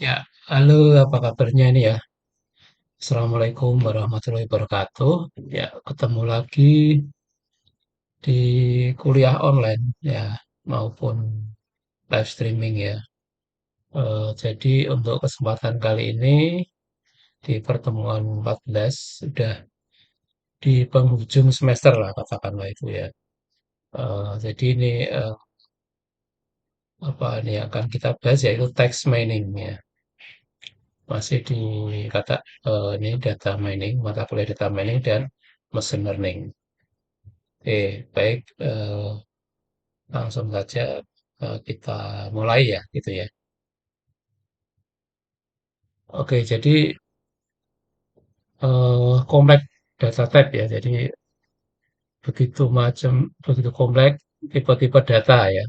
Ya, halo, apa kabarnya ini ya? Assalamualaikum warahmatullahi wabarakatuh. Ya, ketemu lagi di kuliah online ya, maupun live streaming ya. Jadi untuk kesempatan kali ini di pertemuan 14 sudah di penghujung semester lah katakanlah itu ya. Jadi ini apa ini akan kita bahas yaitu text mining ya. Masih di kata ini data mining, mata kuliah data mining dan machine learning. Oke, baik. Langsung saja kita mulai ya, gitu ya. Oke, jadi kompleks data type ya. Jadi begitu kompleks tipe-tipe data ya.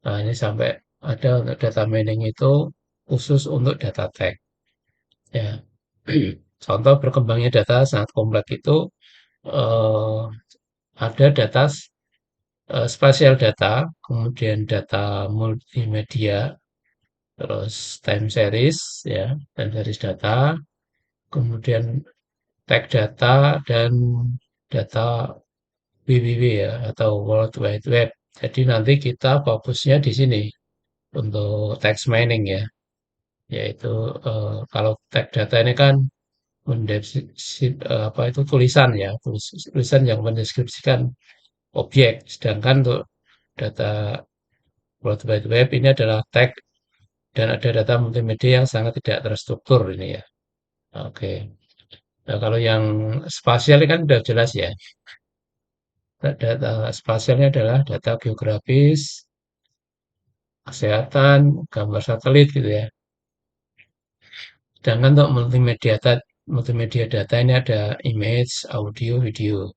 Nah, ini sampai ada untuk data mining itu khusus untuk data type ya. Contoh berkembangnya data sangat kompleks itu eh, ada data spasial data, kemudian data multimedia, terus time series ya, time series data, kemudian tag data dan data WWW ya atau World Wide Web. Jadi nanti kita fokusnya di sini untuk text mining ya, yaitu kalau tag data ini kan apa itu tulisan ya, tulisan yang mendeskripsikan objek, sedangkan untuk data World Wide Web ini adalah tag dan ada data multimedia yang sangat tidak terstruktur ini ya. Oke. Nah, kalau yang spasial ini kan udah jelas ya. Data spasialnya adalah data geografis, kesehatan, gambar satelit gitu ya. Sedangkan untuk multimedia data ini ada image, audio, video.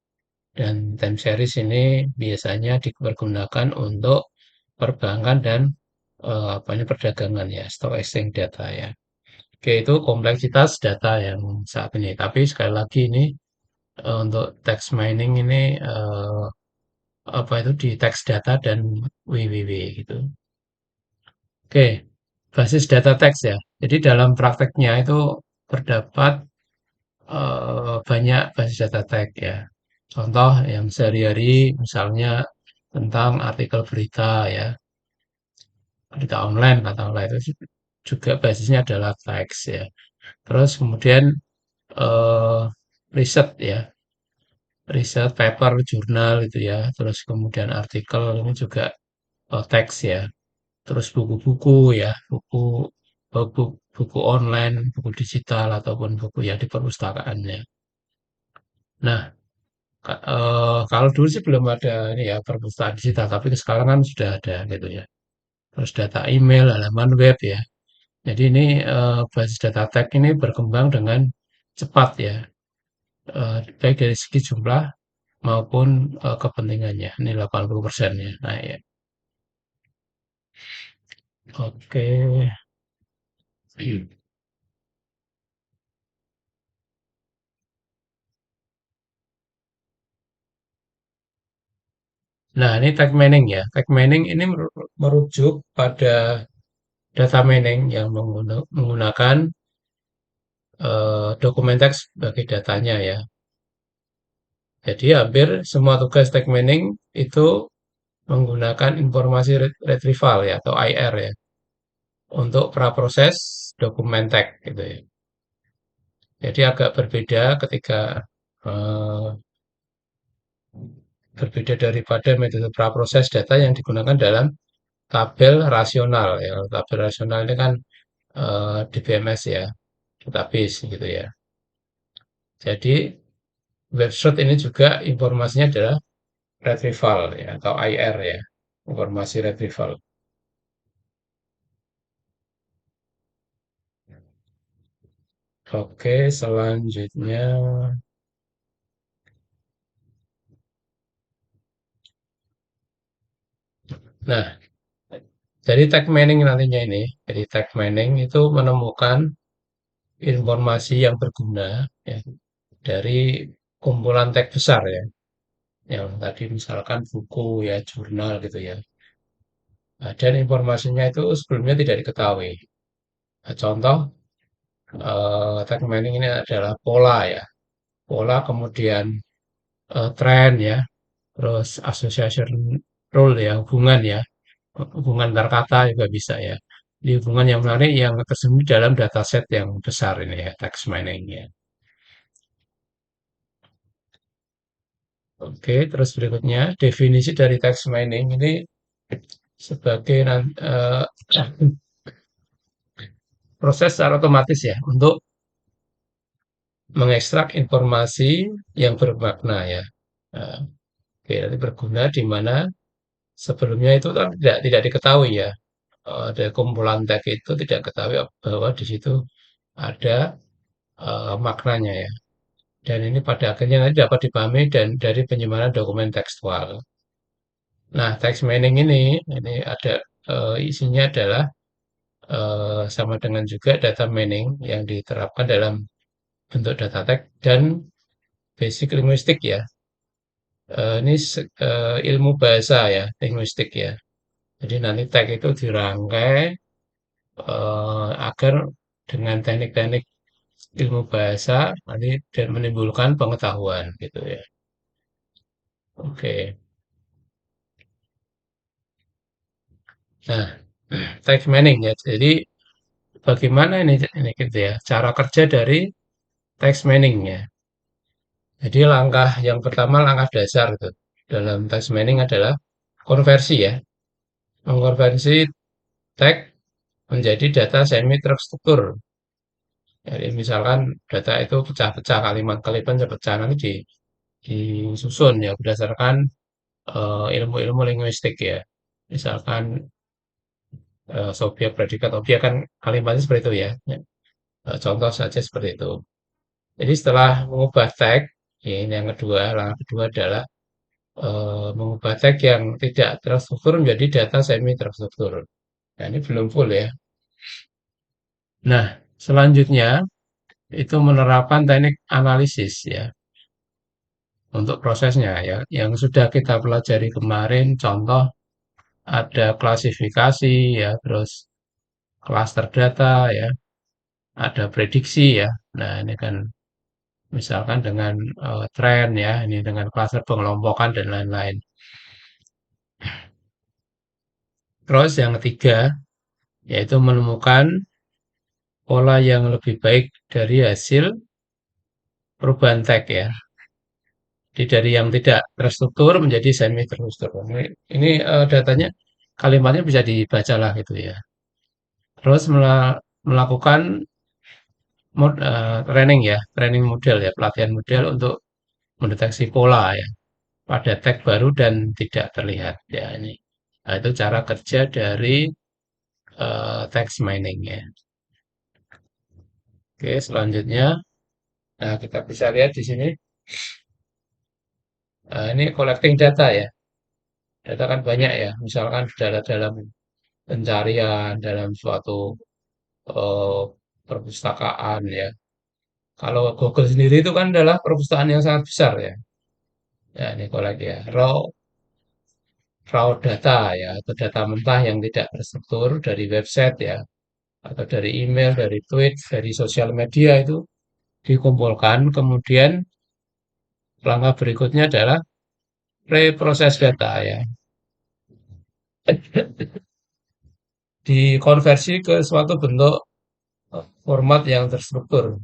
Dan time series ini biasanya dipergunakan untuk perbankan dan apa ini perdagangan ya, stock exchange data ya. Oke, itu kompleksitas data yang saat ini. Tapi sekali lagi ini untuk text mining ini apa itu di text data dan WWW gitu. Oke, basis data teks ya. Jadi dalam prakteknya itu terdapat banyak basis data teks ya. Contoh yang sehari-hari misalnya tentang artikel berita ya, berita online katakanlah itu juga basisnya adalah teks ya. Terus kemudian eh, riset ya, riset paper, jurnal itu ya. Terus kemudian artikel ini juga teks ya. Terus buku-buku ya, buku online, buku digital ataupun buku yang di perpustakaannya. Nah, kalau dulu sih belum ada ini ya perpustakaan digital, tapi sekarang kan sudah ada gitu ya. Terus data email, halaman web ya. Jadi ini basis data tag ini berkembang dengan cepat ya, baik dari segi jumlah maupun kepentingannya. Ini 80% ya. Nah, ya. Oke. Nah, ini tag mining ya. Tag mining ini merujuk pada data mining yang menggunakan dokumen teks sebagai datanya ya. Jadi hampir semua tugas tag mining itu menggunakan informasi retrieval ya atau IR ya untuk praproses dokumen tag gitu ya. Jadi agak berbeda ketika eh, berbeda daripada metode praproses data yang digunakan dalam tabel rasional ya. Tabel rasional ini kan DBMS ya, database gitu ya. Jadi webshot ini juga informasinya adalah retrieval ya atau IR ya, informasi retrieval. Oke, selanjutnya. Nah, jadi tag mining nantinya ini, jadi tag mining itu menemukan informasi yang berguna ya, dari kumpulan tag besar ya, yang tadi misalkan buku ya, jurnal gitu ya. Nah, dan informasinya itu sebelumnya tidak diketahui. Contoh text mining ini adalah pola ya, pola kemudian tren ya, terus association rule ya, hubungan ya, hubungan antar kata juga bisa ya. Di hubungan yang menarik yang tersembunyi dalam dataset yang besar ini ya, text mining ya. Oke, terus berikutnya definisi dari text mining ini sebagai proses secara otomatis ya untuk mengekstrak informasi yang bermakna ya. Nah, oke, nanti berguna di mana sebelumnya itu kan tidak diketahui ya. Ada kumpulan teks itu tidak ketahui bahwa di situ ada maknanya ya. Dan ini pada akhirnya nanti dapat dipahami dan dari penyimpanan dokumen tekstual. Nah, text mining ini ada isinya adalah sama dengan juga data mining yang diterapkan dalam bentuk data teks dan basic linguistik ya. Ini ilmu bahasa ya, linguistik ya. Jadi nanti teks itu dirangkai agar dengan teknik-teknik ilmu bahasa nanti dan menimbulkan pengetahuan gitu ya. Oke. Nah, text mining ya. Jadi bagaimana ini gitu ya, cara kerja dari text mining ya. Jadi langkah yang pertama, langkah dasar itu dalam text mining adalah konversi ya. Mengkonversi teks menjadi data semi terstruktur. Jadi misalkan data itu pecah-pecah, kalimat-kalimatnya pecah nanti disusun ya berdasarkan ilmu-ilmu linguistik ya. Misalkan subjek, predikat, objek kan kalimatnya seperti itu ya. Ya, contoh saja seperti itu. Jadi setelah mengubah tag, ya ini yang kedua, langkah kedua adalah mengubah tag yang tidak terstruktur menjadi data semi terstruktur. Nah, ini belum full ya. Nah, selanjutnya itu menerapkan teknik analisis ya untuk prosesnya ya. Yang sudah kita pelajari kemarin, contoh ada klasifikasi ya, terus klaster data ya, ada prediksi ya. Nah, ini kan misalkan dengan tren ya, ini dengan klaster pengelompokan dan lain-lain. Terus yang ketiga, yaitu menemukan pola yang lebih baik dari hasil perubahan tag ya. Jadi dari yang tidak terstruktur menjadi semi terstruktur. Ini datanya kalimatnya bisa dibaca lah gitu ya. Terus melakukan training ya, training model ya, pelatihan model untuk mendeteksi pola ya pada tag baru dan tidak terlihat ya ini. Nah, itu cara kerja dari text mining ya. Oke, selanjutnya, nah kita bisa lihat di sini. Ini collecting data ya. Data kan banyak ya. Misalkan dalam pencarian dalam suatu eh, perpustakaan ya. Kalau Google sendiri itu kan adalah perpustakaan yang sangat besar ya. Ya, ini collect ya. Raw data ya, atau data mentah yang tidak terstruktur dari website ya, atau dari email, dari tweet, dari sosial media itu dikumpulkan. Kemudian langkah berikutnya adalah reproses data ya. Dikonversi ke suatu bentuk format yang terstruktur.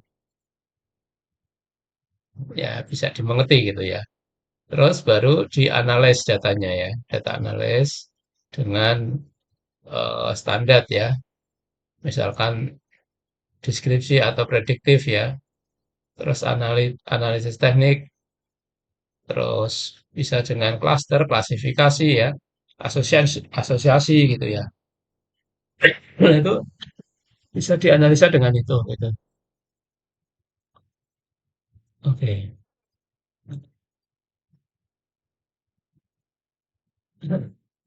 Ya, bisa dimengerti gitu ya. Terus baru dianalisis datanya ya, data analis dengan standar ya. Misalkan deskripsi atau prediktif ya. Terus analisis teknik, terus bisa dengan klaster, klasifikasi ya, asosiasi gitu ya. Nah, itu bisa dianalisa dengan itu gitu. Oke.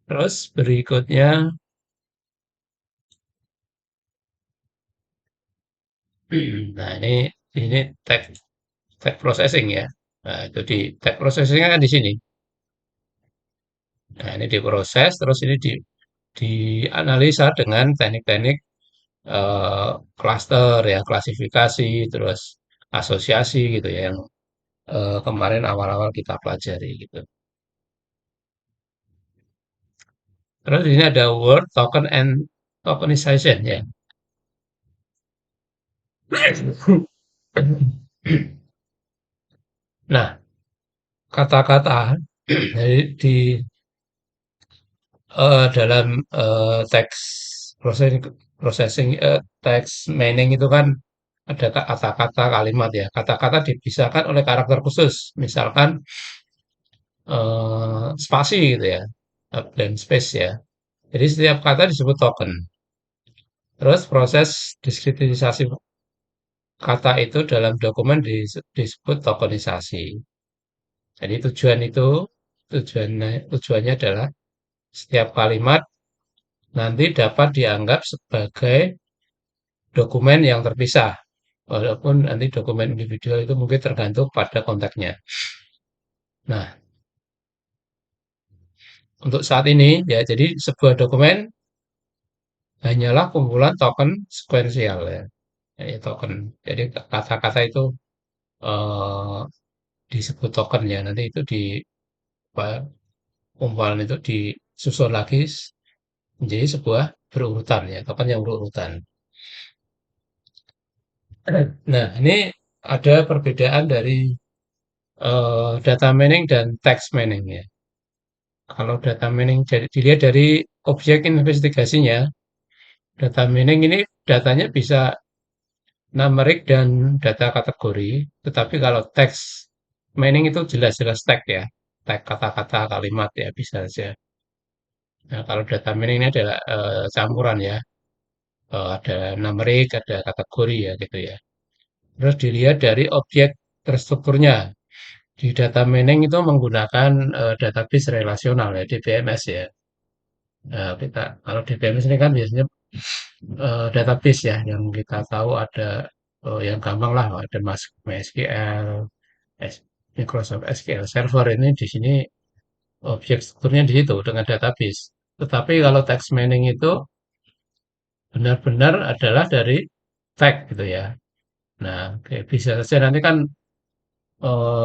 Terus berikutnya, nah ini tag processing ya. Nah, itu di tag processing kan di sini. Nah, ini diproses, terus ini dianalisa dengan teknik-teknik eh, klaster ya, klasifikasi, terus asosiasi gitu ya, yang kemarin awal-awal kita pelajari gitu. Terus di sini ada word, token, and tokenization ya. Nah, kata-kata di dalam teks processing processing teks mining itu kan ada kata-kata kalimat ya. Kata-kata dipisahkan oleh karakter khusus. Misalkan spasi gitu ya, blank space ya. Jadi setiap kata disebut token. Terus proses diskritisasi kata itu dalam dokumen disebut tokenisasi. Jadi tujuannya adalah setiap kalimat nanti dapat dianggap sebagai dokumen yang terpisah. Walaupun nanti dokumen individual itu mungkin tergantung pada konteksnya. Nah, untuk saat ini ya, jadi sebuah dokumen hanyalah kumpulan token sekuensial ya, ya token. Jadi kata-kata itu eh, disebut token ya. Nanti itu di apa, kumpulan itu disusun lagi menjadi sebuah berurutan ya, token yang berurutan. Nah, ini ada perbedaan dari data mining dan text mining ya. Kalau data mining dilihat dari objek investigasinya, data mining ini datanya bisa numerik dan data kategori, tetapi kalau teks mining itu jelas-jelas tag ya, tag kata-kata kalimat ya bisa saja. Nah, kalau data mining ini adalah campuran ya, ada numerik, ada kategori ya gitu ya. Terus dilihat dari objek terstrukturnya. Di data mining itu menggunakan database relasional ya, DBMS ya. Kita kalau DBMS ini kan biasanya database ya, yang kita tahu ada yang gampang lah, ada MySQL, Microsoft SQL Server ini di sini objek strukturnya di situ dengan database. Tetapi kalau text mining itu benar-benar adalah dari tag gitu ya. Nah, kayak bisa saja nanti kan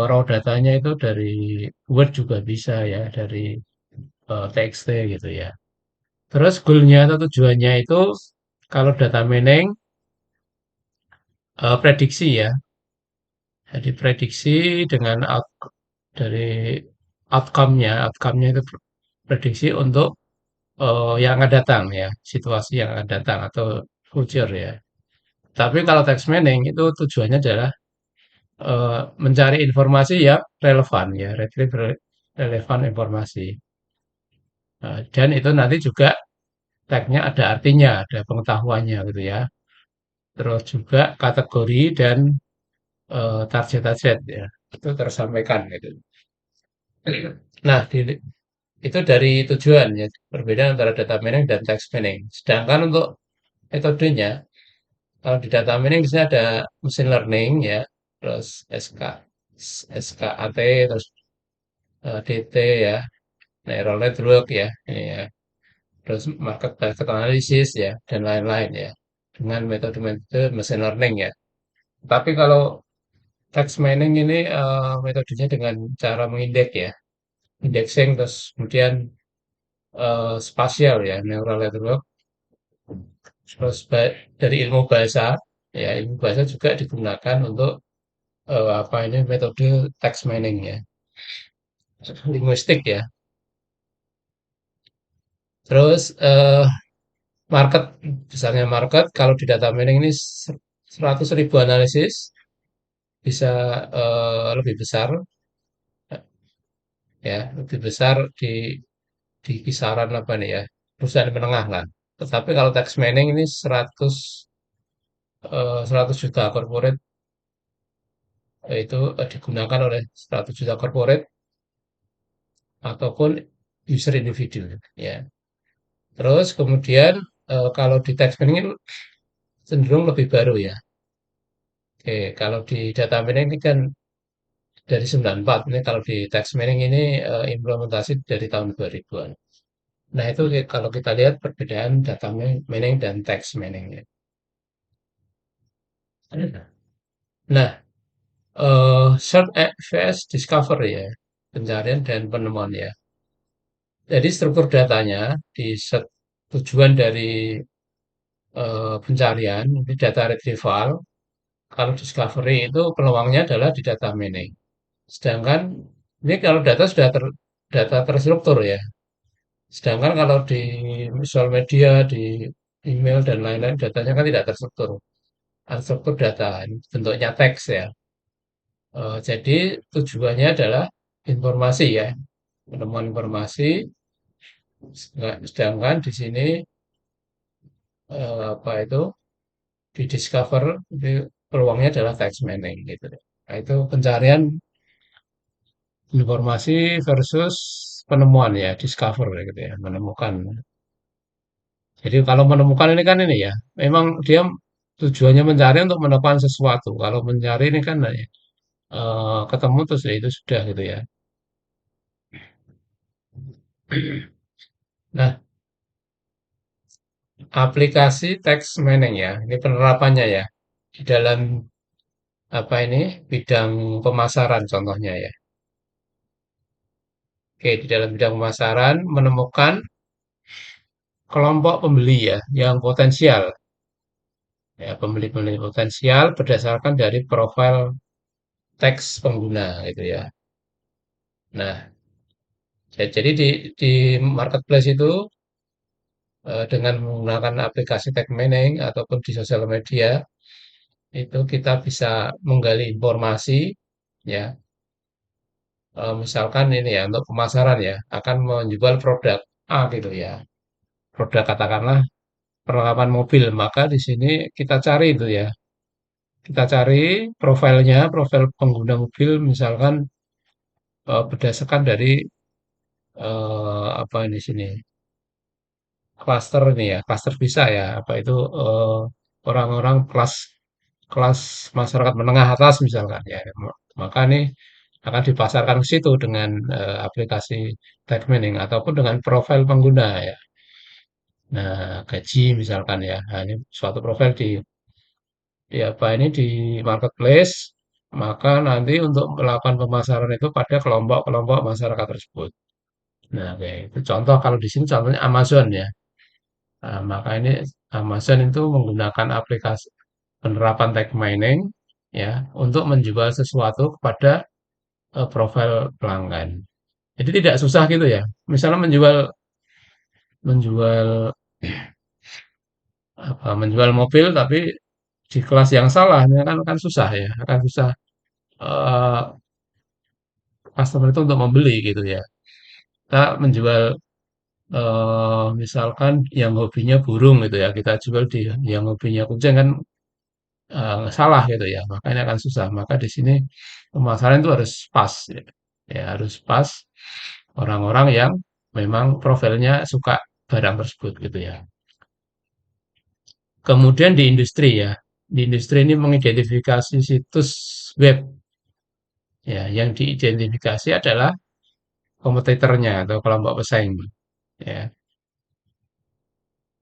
raw datanya itu dari Word juga bisa ya, dari TXT gitu ya. Terus goalnya atau tujuannya itu kalau data mining prediksi ya. Jadi prediksi dengan dari outcome-nya itu prediksi untuk yang akan datang ya, situasi yang akan datang atau future ya. Tapi kalau text mining itu tujuannya adalah mencari informasi yang relevan ya, retrieve relevan informasi. Dan itu nanti juga tag-nya ada artinya, ada pengetahuannya gitu ya. Terus juga kategori dan target-target ya, itu tersampaikan gitu. Nah, itu dari tujuan ya, perbedaan antara data mining dan text mining. Sedangkan untuk metodenya, kalau di data mining di sini ada machine learning ya, terus SKAT, terus DT ya, neural network ya, ini ya, terus market analysis ya, dan lain-lain ya, dengan metode-metode machine learning ya. Tapi kalau text mining ini metodenya dengan cara mengindeks ya, indexing terus kemudian spasial ya, neural network, terus dari ilmu bahasa ya, ilmu bahasa juga digunakan untuk apa ini metode text mining ya, linguistik ya. Terus market, misalnya market kalau di data mining ini 100.000 analisis bisa lebih besar ya, lebih besar di kisaran apa nih ya, perusahaan menengah lah. Tetapi kalau tax mining ini 100 juta corporate itu digunakan oleh 100 juta corporate ataupun user individu ya. Terus kemudian kalau di tax mining ini cenderung lebih baru ya. Oke, kalau di data mining ini kan dari 94, ini kalau di tax mining ini implementasi dari tahun 2000-an. Nah, itu kalau kita lihat perbedaan data mining dan tax mining ya. Nah, search vs discover ya, pencarian dan penemuan ya. Jadi struktur datanya di tujuan dari pencarian, di data retrieval, kalau discovery itu peluangnya adalah di data mining. Sedangkan ini kalau data sudah data terstruktur ya. Sedangkan kalau di visual media, di email dan lain-lain datanya kan tidak terstruktur. Unstruktur data, ini bentuknya teks ya. Jadi tujuannya adalah informasi ya, penemuan informasi. Sedangkan di sini apa itu di discover itu peluangnya adalah text mining gitu. Nah, itu pencarian informasi versus penemuan ya, discover gitu ya, menemukan. Jadi kalau menemukan ini kan ini ya, memang dia tujuannya mencari untuk menemukan sesuatu. Kalau mencari ini kan ketemu terus ya itu sudah gitu ya. Nah, aplikasi text mining ya, ini penerapannya ya di dalam apa ini bidang pemasaran contohnya ya. Oke, di dalam bidang pemasaran menemukan kelompok pembeli ya yang potensial ya, pembeli-pembeli potensial berdasarkan dari profil teks pengguna gitu ya. Nah, jadi di marketplace itu dengan menggunakan aplikasi tag mining ataupun di sosial media itu kita bisa menggali informasi ya. Misalkan ini ya untuk pemasaran ya akan menjual produk A gitu ya. Produk katakanlah perlengkapan mobil, maka di sini kita cari itu ya. Kita cari profilnya, profil pengguna mobil misalkan berdasarkan dari apa ini sini klaster ini ya, klaster bisa ya, apa itu orang-orang kelas kelas masyarakat menengah atas misalkan ya. Maka ini akan dipasarkan ke situ dengan aplikasi tag mining ataupun dengan profil pengguna ya. Nah, gaji misalkan ya. Nah, ini suatu profil di apa ini di marketplace, maka nanti untuk melakukan pemasaran itu pada kelompok-kelompok masyarakat tersebut. Nah, oke. Itu contoh kalau di sini contohnya Amazon ya. Nah, maka ini Amazon itu menggunakan aplikasi penerapan tag mining ya untuk menjual sesuatu kepada profil pelanggan. Jadi tidak susah gitu ya. Misalnya menjual menjual menjual mobil tapi di kelas yang salah, ini kan susah ya, akan susah eh, customer itu untuk membeli gitu ya. Kita menjual misalkan yang hobinya burung gitu ya, kita jual di yang hobinya kucing kan salah gitu ya, makanya akan susah. Maka di sini pemasaran itu harus pas, ya. Ya, harus pas orang-orang yang memang profilnya suka barang tersebut gitu ya. Kemudian di industri ya, di industri ini mengidentifikasi situs web ya, yang diidentifikasi adalah kompetitornya atau kelompok pesaing ya.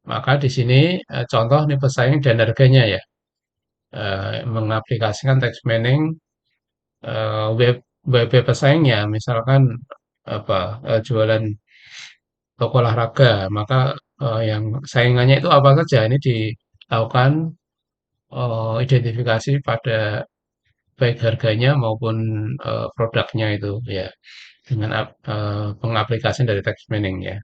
Maka di sini contoh nih pesaing dan harganya ya. Mengaplikasikan text mining web web pesaingnya misalkan apa jualan toko olahraga maka yang saingannya itu apa saja ini dilakukan identifikasi pada baik harganya maupun produknya itu ya dengan pengaplikasian dari text mining ya.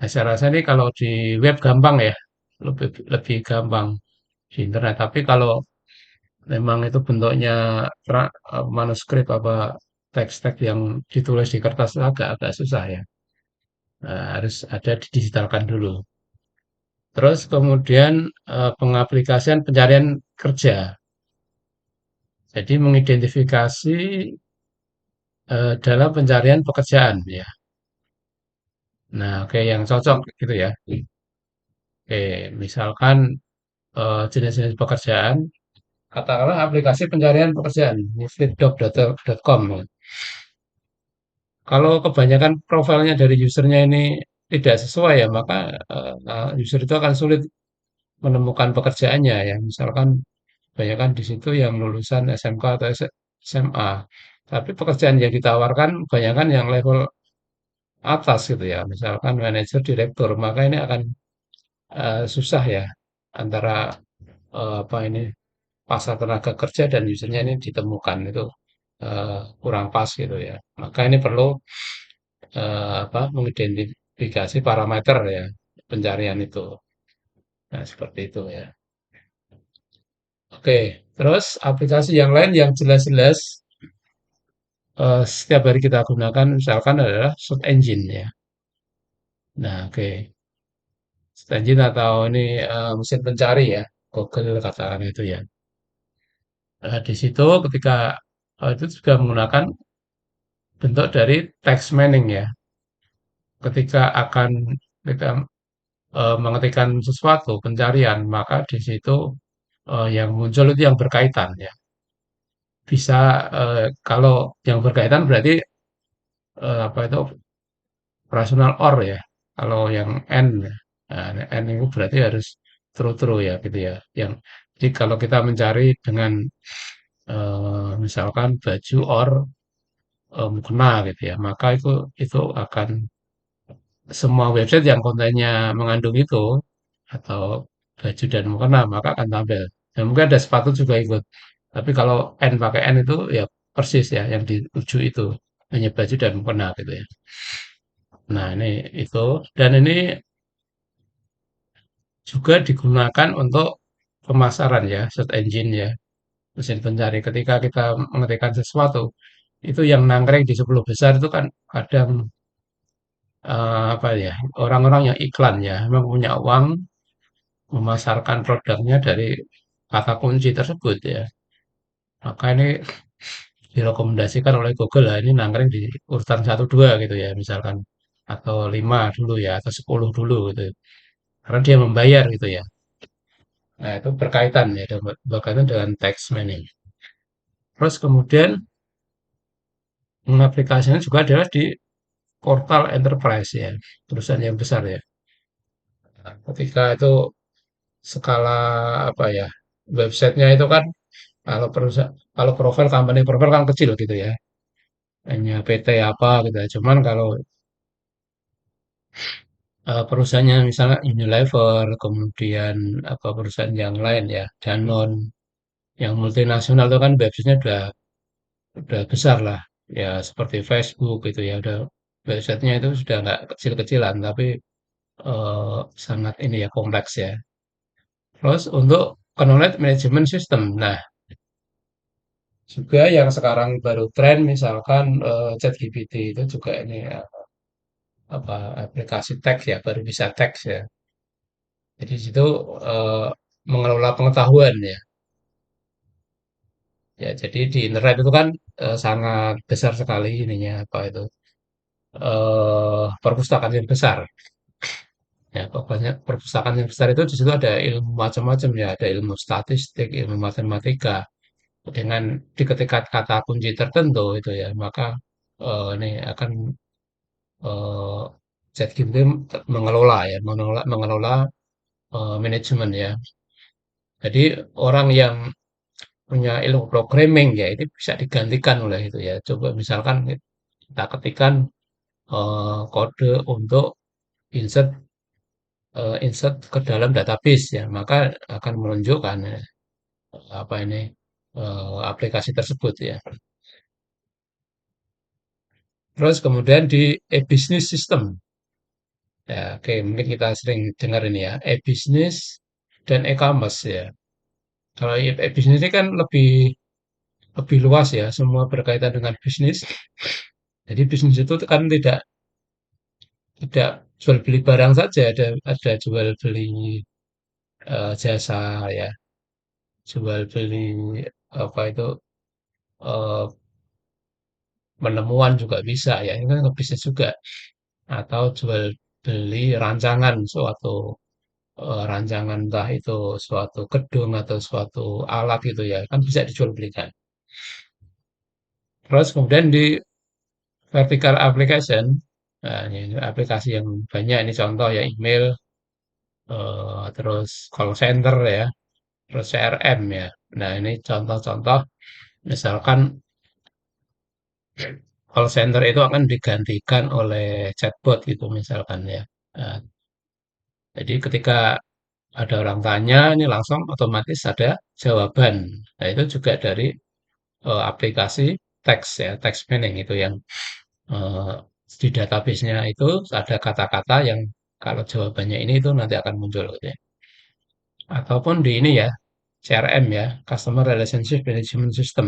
Nah, saya rasa ini kalau di web gampang ya, lebih lebih gampang di internet. Tapi kalau memang itu bentuknya manuskrip apa teks-teks yang ditulis di kertas agak-agak susah ya. Harus ada didigitalkan dulu. Terus kemudian pengaplikasian pencarian kerja. Jadi mengidentifikasi dalam pencarian pekerjaan ya. Nah, oke yang cocok gitu ya. Oke, misalkan jenis-jenis pekerjaan, katakanlah aplikasi pencarian pekerjaan, ini flipjob.com. Kalau kebanyakan profilnya dari usernya ini tidak sesuai ya, maka user itu akan sulit menemukan pekerjaannya ya. Misalkan banyak kan di situ yang lulusan SMK atau SMA. Tapi pekerjaan yang ditawarkan banyak kan yang level atas gitu ya, misalkan manajer, direktur, maka ini akan susah ya antara apa ini pasar tenaga kerja dan usernya ini ditemukan itu kurang pas gitu ya. Maka ini perlu apa mengidentifikasi parameter ya pencarian itu. Nah, seperti itu ya. Oke, terus aplikasi yang lain yang jelas-jelas setiap hari kita gunakan misalkan adalah search engine ya. Nah, oke. Search engine atau ini mesin pencari ya, Google katakan itu ya. Nah, di situ ketika itu juga menggunakan bentuk dari text mining ya. Ketika akan kita mengetikkan sesuatu pencarian, maka di situ yang muncul itu yang berkaitan ya. Bisa kalau yang berkaitan berarti apa itu rasional OR ya. Kalau yang N ya. Nah, N itu berarti harus true-true ya gitu ya. Jadi kalau kita mencari dengan misalkan baju or mukena gitu ya, maka itu akan semua website yang kontennya mengandung itu atau baju dan mukena maka akan tampil. Dan mungkin ada sepatu juga ikut. Tapi kalau N pakai N itu ya persis ya yang dituju itu hanya baju dan mukena gitu ya. Nah ini itu dan ini juga digunakan untuk pemasaran ya search engine ya mesin pencari. Ketika kita mengetikkan sesuatu itu yang nangkring di 10 besar itu kan kadang apa ya orang-orang yang iklan ya memang punya uang memasarkan produknya dari kata kunci tersebut ya. Maka ini direkomendasikan oleh Google lah ini nangkring di urutan satu 2 gitu ya misalkan atau 5 dulu ya atau 10 dulu gitu. Karena dia membayar gitu ya. Nah, itu berkaitan ya berkaitan dengan text mining. Terus kemudian aplikasinya juga adalah di portal enterprise ya, perusahaan yang besar ya. Nah, ketika itu skala apa ya websitenya itu kan kalau profil company profil kan kecil gitu ya hanya PT apa gitu ya. Cuman kalau perusahaannya misalnya Unilever kemudian apa perusahaan yang lain ya Danone yang multinasional itu kan websitenya udah besar lah ya seperti Facebook gitu ya udah websitenya itu sudah nggak kecil-kecilan tapi sangat ini ya kompleks ya. Terus untuk knowledge management system. Nah, juga yang sekarang baru tren misalkan ChatGPT itu juga ini ya, apa aplikasi teks ya, baru bisa teks ya. Jadi di situ eh, mengelola pengetahuan ya. Ya, jadi di internet itu kan sangat besar sekali ininya apa itu perpustakaan yang besar. Ya, pokoknya perpustakaan yang besar itu di situ ada ilmu macam-macam ya, ada ilmu statistik, ilmu matematika. Dengan diketikkan kata kunci tertentu itu ya, maka ini akan eh, ChatGPT mengelola ya, mengelola manajemen ya. Jadi orang yang punya ilmu programming ya itu bisa digantikan oleh itu ya. Coba misalkan kita ketikkan kode untuk insert insert ke dalam database ya, maka akan menunjukkan apa ini aplikasi tersebut ya. Terus kemudian di e-business system. Ya, oke, mungkin kita sering dengar ini ya, e-business dan e-commerce ya. Kalau e-business ini kan lebih lebih luas ya, semua berkaitan dengan bisnis. Jadi bisnis itu kan tidak jual beli barang saja, ada jual beli jasa ya, jual beli apa itu eh, penemuan juga bisa ya, ini kan bisnis juga. Atau jual beli rancangan suatu rancangan entah itu suatu gedung atau suatu alat gitu ya kan bisa dijual belikan. Terus kemudian di vertical application, nah ini aplikasi yang banyak ini contoh ya email, terus call center ya, terus CRM ya. Nah, ini contoh-contoh, misalkan call center itu akan digantikan oleh chatbot gitu misalkan ya. Nah, jadi ketika ada orang tanya, ini langsung otomatis ada jawaban. Nah, itu juga dari aplikasi teks ya, text mining itu yang eh, di database-nya itu ada kata-kata yang kalau jawabannya ini itu nanti akan muncul gitu ya. Ataupun di ini ya, CRM ya, Customer Relationship Management System.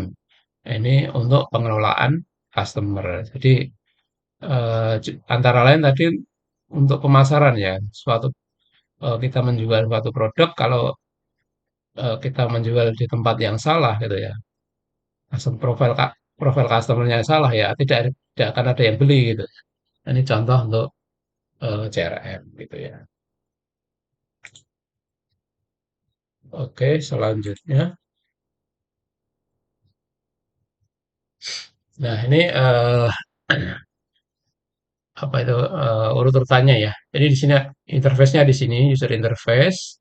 Nah, ini untuk pengelolaan customer. Jadi antara lain tadi untuk pemasaran ya, suatu kita menjual suatu produk kalau kita menjual di tempat yang salah gitu ya, profil customernya salah ya, tidak akan ada yang beli gitu. Nah, ini contoh untuk CRM gitu ya. Oke, selanjutnya. Nah, ini apa itu urut-urutannya ya. Jadi di sini interface-nya di sini user interface,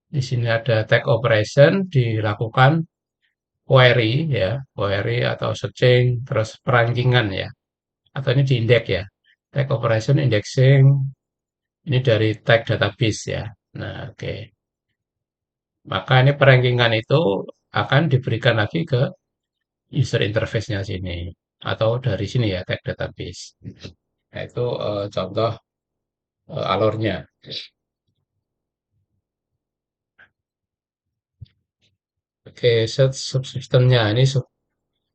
di sini ada tag operation dilakukan query ya, query atau searching, terus perankingan ya, atau ini di index ya. Tag operation indexing ini dari tag database ya. Nah, oke. Maka ini perankingan itu akan diberikan lagi ke user interface-nya sini atau dari sini ya tag database. Nah, itu contoh alurnya. Oke, set subsystemnya ini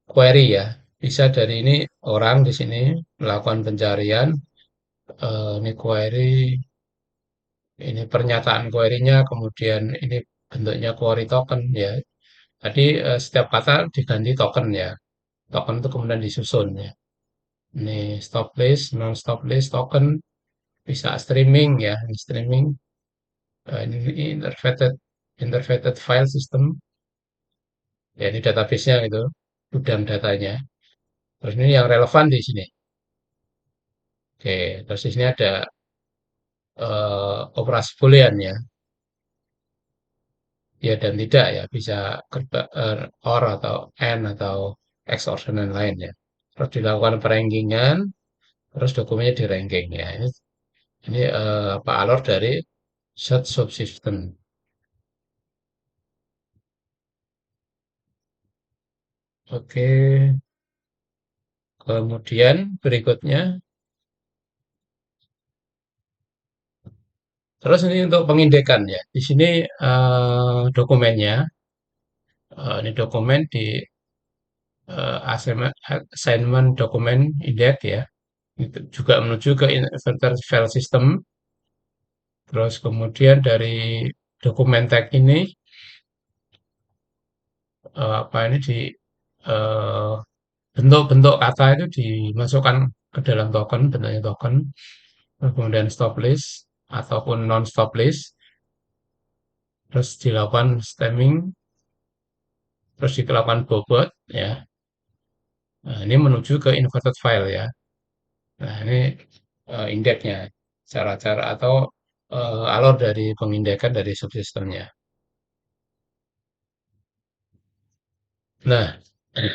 query ya. Bisa dari ini orang di sini melakukan pencarian. Ini query, ini pernyataan query-nya, kemudian ini bentuknya query token ya. Tadi setiap kata diganti token ya. Token itu kemudian disusun ya. Ini stop list, non stop list, token, bisa streaming ya. Ini streaming, ini interpreted file system. Ya, ini database-nya gitu, gudang datanya. Terus ini yang relevan di sini. Oke, terus di sini ada operasi boolean ya, ya dan tidak ya, bisa or atau and atau XOR dan lain-lain ya. Terus dilakukan perankingan, terus dokumennya di ranking ya. Ini apa alur dari search subsystem. Oke, kemudian berikutnya, terus ini untuk pengindekan ya. Di sini dokumennya, ini dokumen di assignment dokumen index ya. Itu juga menuju ke inverter file system. Terus kemudian dari dokumen tag ini apa ini di eh, bentuk-bentuk kata itu dimasukkan ke dalam token, bentuknya token. Terus kemudian stop list ataupun non stop list. Terus dilakukan stemming, terus dilakukan bobot ya. Nah, ini menuju ke inverted file ya. Nah, ini indeksnya, cara-cara atau alur dari pengindekan dari subsistemnya. Nah,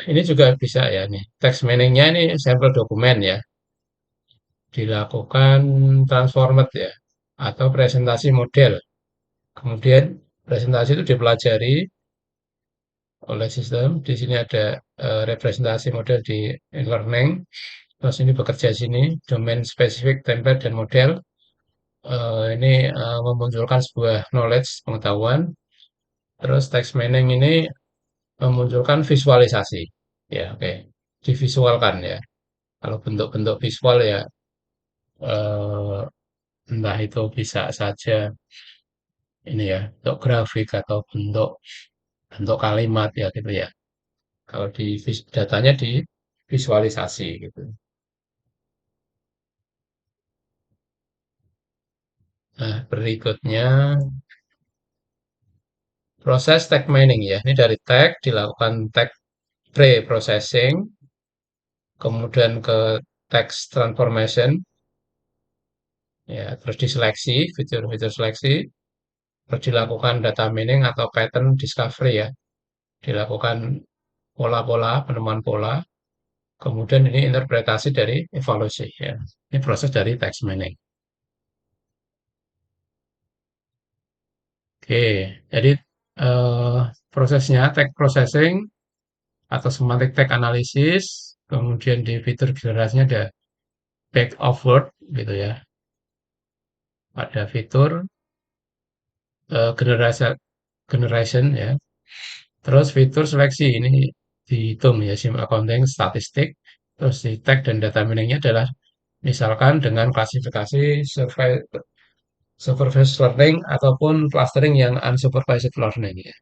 ini juga bisa ya nih. Text mining-nya ini sampel dokumen ya. Dilakukan transformat ya. Atau presentasi model. Kemudian presentasi itu dipelajari oleh sistem. Di sini ada representasi model di learning. Terus ini bekerja di sini. Domain spesifik, template, dan model. Ini memunculkan sebuah knowledge, pengetahuan. Terus text mining ini memunculkan visualisasi. Ya, oke. Divisualkan ya. Kalau bentuk-bentuk visual ya, eh, entah itu bisa saja ini ya, bentuk grafik atau bentuk bentuk kalimat ya gitu ya. Kalau di datanya di visualisasi gitu. Nah, berikutnya proses tag mining ya. Ini dari tag dilakukan tag pre-processing, kemudian ke text transformation, ya, terus diseleksi, fitur-fitur seleksi, terus dilakukan data mining atau pattern discovery ya. dilakukan pola-pola, penemuan pola, kemudian ini interpretasi dari evaluasi ya. Ini proses dari text mining. Oke, jadi eh, prosesnya text processing atau semantic text analysis, kemudian di fitur generasinya ada back of word gitu ya. Pada fitur generasi generation ya. Terus fitur seleksi ini dihitung ya SIM accounting statistik. Terus di tag dan data miningnya adalah misalkan dengan klasifikasi supervised learning ataupun clustering yang unsupervised learning ya.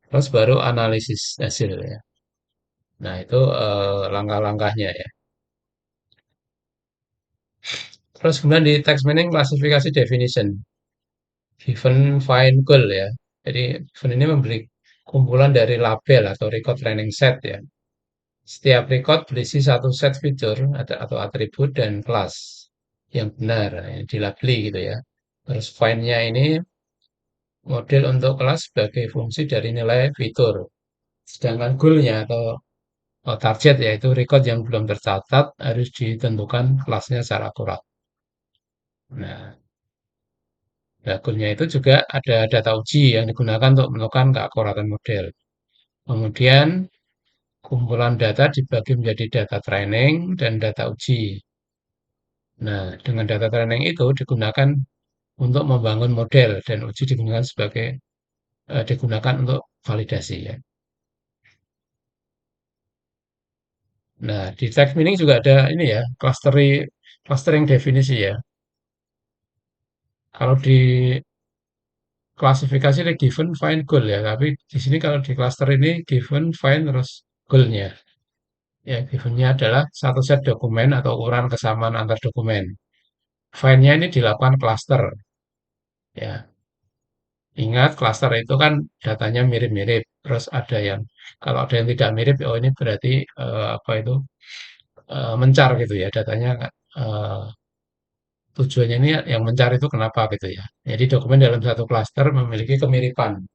Terus baru analisis hasil ya. Nah, itu langkah-langkahnya ya. Terus kemudian di text mining klasifikasi definition, given find goal ya. Jadi given ini memberi kumpulan dari label atau record training set ya. Setiap record berisi satu set fitur atau atribut dan kelas yang benar, yang dilabeli gitu ya. Terus find-nya ini model untuk kelas sebagai fungsi dari nilai fitur. Sedangkan goal-nya atau target yaitu record yang belum tercatat harus ditentukan kelasnya secara akurat. Nah, goal-nya itu juga ada data uji yang digunakan untuk menentukan keakuratan model. Kemudian kumpulan data dibagi menjadi data training dan data uji. Nah, dengan data training itu digunakan untuk membangun model dan uji digunakan digunakan untuk validasi ya. Nah, di text mining juga ada ini ya, clustering definisi ya. Kalau di klasifikasi ada given, find, goal ya. Tapi di sini kalau di cluster ini given, find, terus goal-nya. Ya, given-nya adalah satu set dokumen atau ukuran kesamaan antar dokumen. Find-nya ini dilakukan cluster. Ya, ingat cluster itu kan datanya mirip-mirip. Terus ada yang kalau ada yang tidak mirip, oh ini berarti apa itu mencar gitu ya datanya. eh, Tujuannya ini yang mencari itu kenapa gitu ya. Jadi dokumen dalam satu klaster memiliki kemiripan.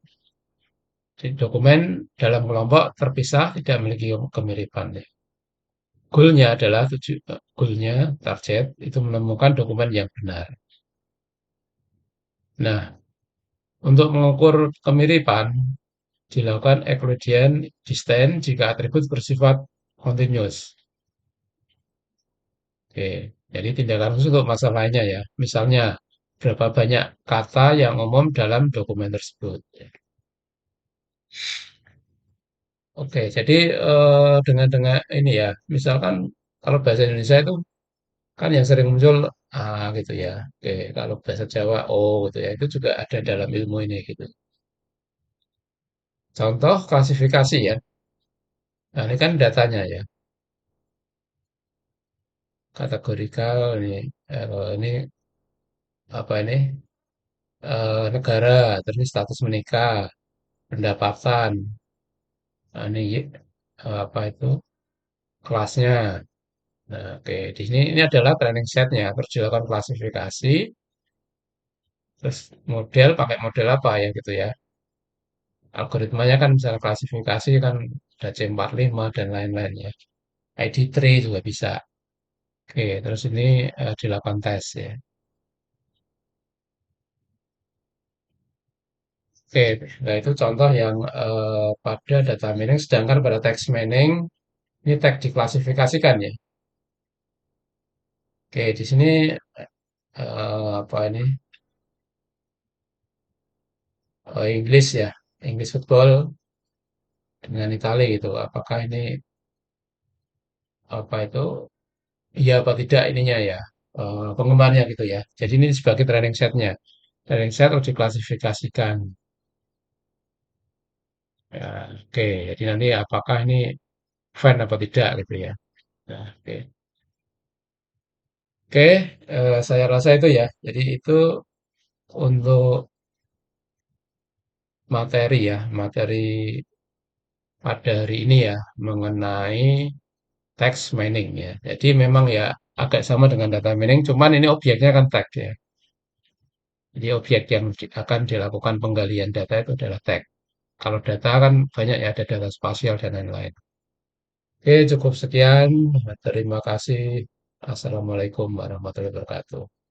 Jadi dokumen dalam kelompok terpisah tidak memiliki kemiripan ya. Goalnya adalah goalnya target itu menemukan dokumen yang benar. Nah, untuk mengukur kemiripan dilakukan Euclidean distance jika atribut bersifat continuous. Oke, jadi tindakan khusus untuk masalah lainnya ya. Misalnya berapa banyak kata yang umum dalam dokumen tersebut. Oke, jadi dengan ini ya, misalkan kalau bahasa Indonesia itu kan yang sering muncul gitu ya. Oke, kalau bahasa Jawa gitu ya. Itu juga ada dalam ilmu ini gitu. Contoh klasifikasi ya. Nah, ini kan datanya ya. Kategorikal ini apa ini negara, terus status menikah, pendapatan. Nah, ini apa itu kelasnya. Nah, oke. Di sini ini adalah training setnya. Terus dilakukan klasifikasi. Terus pakai model apa ya gitu ya. Algoritmanya kan misalnya klasifikasi kan ada C45 dan lain-lain ya. ID3 juga bisa. Oke, terus ini dilakukan tes ya. Oke, nah itu contoh yang pada data mining, sedangkan pada text mining ini tag diklasifikasikan ya. Oke, di sini apa ini Inggris ya, English football dengan Italia gitu. Apakah ini apa itu iya apa tidak ininya ya penggemarnya gitu ya. Jadi ini sebagai training setnya. Training set harus diklasifikasikan. Ya, oke, jadi nanti apakah ini fan apa tidak gitu ya. Nah, oke. Oke, saya rasa itu ya. Jadi itu untuk materi ya, materi pada hari ini ya mengenai text mining ya. Jadi memang ya agak sama dengan data mining, cuman ini objeknya kan text ya. Jadi objek yang akan dilakukan penggalian data itu adalah tag. Kalau data kan banyak ya, ada data spasial dan lain-lain. Oke, cukup sekian. Terima kasih. Assalamualaikum warahmatullahi wabarakatuh.